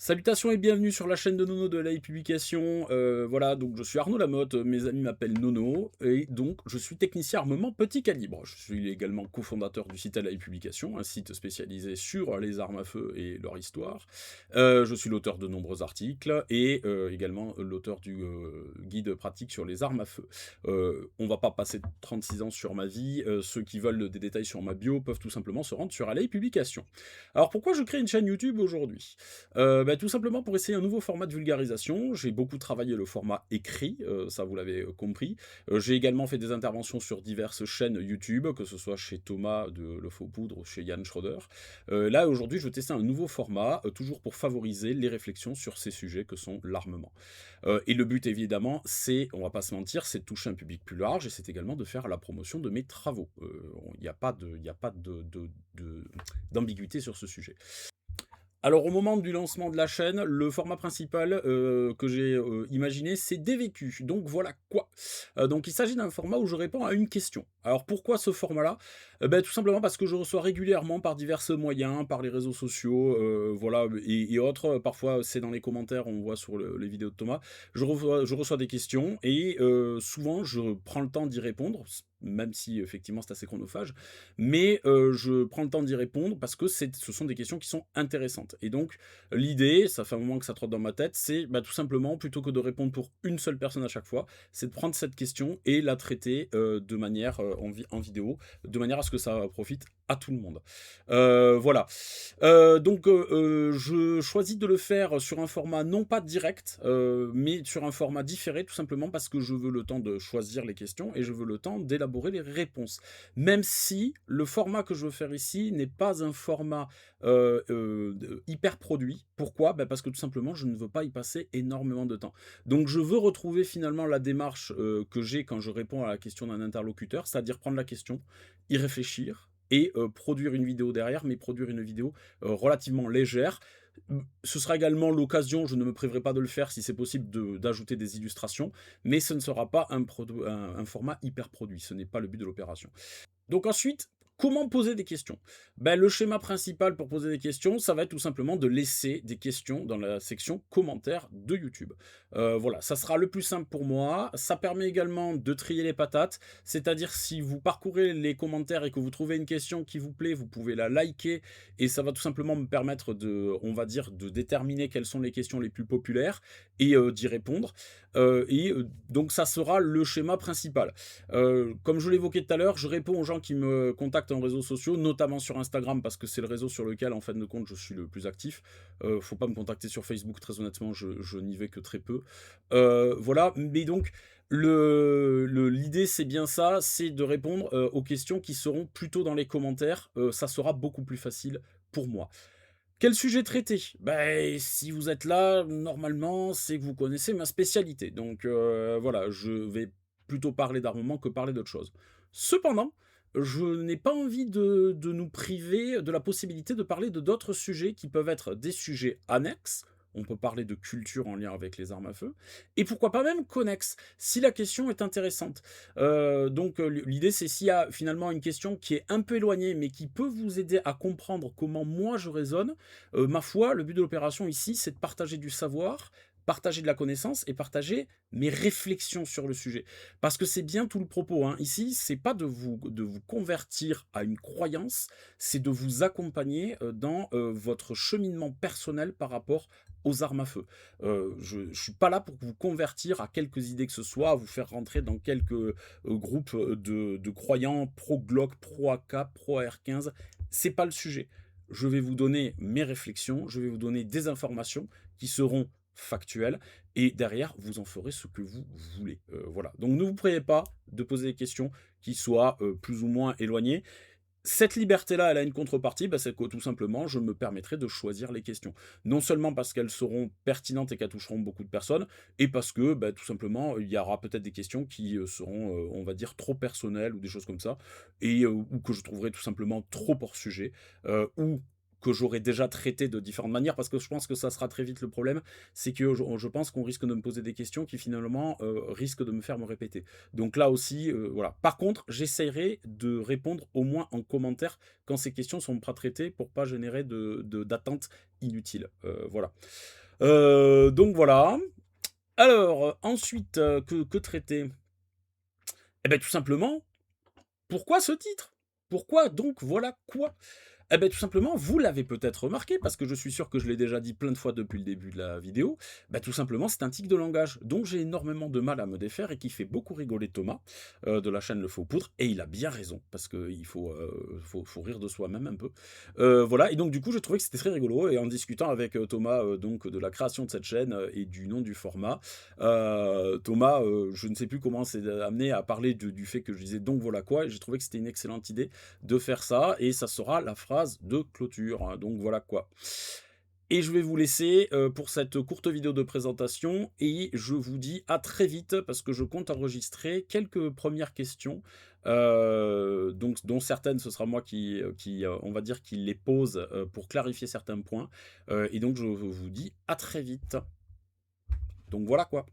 Salutations et bienvenue sur la chaîne de Nono de la Publication. Voilà, donc je suis Arnaud Lamotte, mes amis m'appellent Nono, et donc je suis technicien armement petit calibre. Je suis également cofondateur du site LA Publication, un site spécialisé sur les armes à feu et leur histoire. Je suis l'auteur de nombreux articles et également l'auteur du guide pratique sur les armes à feu. On va pas passer 36 ans sur ma vie, ceux qui veulent des détails sur ma bio peuvent tout simplement se rendre sur LA Publication. Alors pourquoi je crée une chaîne YouTube aujourd'hui? Tout simplement pour essayer un nouveau format de vulgarisation. J'ai beaucoup travaillé le format écrit, ça vous l'avez compris. J'ai également fait des interventions sur diverses chaînes YouTube, que ce soit chez Thomas de Le Faux Poudre ou chez Yann Schroeder. Là, aujourd'hui, je vais tester un nouveau format, toujours pour favoriser les réflexions sur ces sujets que sont l'armement. Et le but, évidemment, c'est, on va pas se mentir, c'est de toucher un public plus large et c'est également de faire la promotion de mes travaux. Il n'y a pas d'ambiguïté sur ce sujet. Alors au moment du lancement de la chaîne, le format principal, que j'ai, imaginé, c'est des vécus. Donc voilà quoi. Donc il s'agit d'un format où je réponds à une question. Alors pourquoi ce format-là? Tout simplement parce que je reçois régulièrement par divers moyens, par les réseaux sociaux, voilà et autres, parfois c'est dans les commentaires, on voit sur les vidéos de Thomas. Je reçois des questions et souvent je prends le temps d'y répondre, même si effectivement c'est assez chronophage. Mais je prends le temps d'y répondre parce que ce sont des questions qui sont intéressantes. Et donc, l'idée, ça fait un moment que ça trotte dans ma tête, c'est tout simplement, plutôt que de répondre pour une seule personne à chaque fois, c'est de prendre cette question et la traiter de manière en vidéo, de manière à ce que ça profite à tout le monde. Voilà. Je choisis de le faire sur un format non pas direct, mais sur un format différé, tout simplement parce que je veux le temps de choisir les questions et je veux le temps d'élaborer les réponses. Même si le format que je veux faire ici n'est pas un format hyper produit. Pourquoi? Parce que tout simplement, je ne veux pas y passer énormément de temps. Donc je veux retrouver finalement la démarche que j'ai quand je réponds à la question d'un interlocuteur, c'est-à-dire prendre la question, y réfléchir et produire une vidéo derrière, mais produire une vidéo relativement légère. Ce sera également l'occasion, je ne me priverai pas de le faire si c'est possible, d'ajouter des illustrations, mais ce ne sera pas un format hyper produit, ce n'est pas le but de l'opération. Donc ensuite, comment poser des questions? Le schéma principal pour poser des questions, ça va être tout simplement de laisser des questions dans la section commentaires de YouTube. Voilà, ça sera le plus simple pour moi. Ça permet également de trier les patates, c'est-à-dire si vous parcourez les commentaires et que vous trouvez une question qui vous plaît, vous pouvez la liker et ça va tout simplement me permettre on va dire, de déterminer quelles sont les questions les plus populaires et d'y répondre. Donc ça sera le schéma principal. Comme je l'évoquais tout à l'heure, je réponds aux gens qui me contactent en réseaux sociaux, notamment sur Instagram, parce que c'est le réseau sur lequel, en fin de compte, je suis le plus actif. Faut pas me contacter sur Facebook, très honnêtement, je n'y vais que très peu. Voilà, mais donc, l'idée, c'est bien ça, c'est de répondre aux questions qui seront plutôt dans les commentaires. Ça sera beaucoup plus facile pour moi. Quel sujet traiter? Si vous êtes là, normalement, c'est que vous connaissez ma spécialité. Donc voilà, je vais plutôt parler d'armement que parler d'autre chose. Cependant, je n'ai pas envie de nous priver de la possibilité de parler de d'autres sujets qui peuvent être des sujets annexes. On peut parler de culture en lien avec les armes à feu. Et pourquoi pas même connexes, si la question est intéressante. L'idée, c'est s'il y a finalement une question qui est un peu éloignée, mais qui peut vous aider à comprendre comment moi je raisonne, ma foi, le but de l'opération ici, c'est de partager du savoir, partager de la connaissance et partager mes réflexions sur le sujet. Parce que c'est bien tout le propos, hein. Ici, c'est pas de vous convertir à une croyance, c'est de vous accompagner dans votre cheminement personnel par rapport aux armes à feu. Je suis pas là pour vous convertir à quelques idées que ce soit, à vous faire rentrer dans quelques groupes de croyants pro-Glock, pro-AK, pro-AR-15. C'est pas le sujet. Je vais vous donner mes réflexions, je vais vous donner des informations qui seront factuelles et derrière, vous en ferez ce que vous voulez. Voilà. Donc ne vous priez pas de poser des questions qui soient plus ou moins éloignées. Cette liberté-là, elle a une contrepartie, c'est que tout simplement, je me permettrai de choisir les questions. Non seulement parce qu'elles seront pertinentes et qu'elles toucheront beaucoup de personnes, et parce que, tout simplement, il y aura peut-être des questions qui seront, on va dire, trop personnelles ou des choses comme ça, et ou que je trouverai tout simplement trop hors sujet, ou que j'aurais déjà traité de différentes manières, parce que je pense que ça sera très vite le problème, c'est que je pense qu'on risque de me poser des questions qui finalement, risquent de me faire me répéter. Donc là aussi, voilà. Par contre, j'essayerai de répondre au moins en commentaire quand ces questions sont pas traitées pour pas générer d'attentes inutiles, voilà. Donc voilà. Alors, ensuite, que traiter? Eh beh, tout simplement, pourquoi ce titre? Pourquoi donc voilà quoi? Eh beh, tout simplement, vous l'avez peut-être remarqué, parce que je suis sûr que je l'ai déjà dit plein de fois depuis le début de la vidéo, bah, tout simplement, c'est un tic de langage dont j'ai énormément de mal à me défaire et qui fait beaucoup rigoler Thomas, de la chaîne Le Faux Poudre, et il a bien raison, parce qu'il faut rire de soi-même un peu. Voilà, et donc du coup, j'ai trouvé que c'était très rigolo, et en discutant avec, Thomas, donc de la création de cette chaîne, et du nom du format, Thomas, je ne sais plus comment s'est amené à parler du fait que je disais: «Donc voilà quoi», et j'ai trouvé que c'était une excellente idée de faire ça, et ça sera la phrase de clôture, hein, donc voilà quoi. Et je vais vous laisser, pour cette courte vidéo de présentation, et je vous dis à très vite parce que je compte enregistrer quelques premières questions, donc dont certaines ce sera moi qui, on va dire, qui les pose, pour clarifier certains points, et donc je vous dis à très vite. Donc voilà quoi.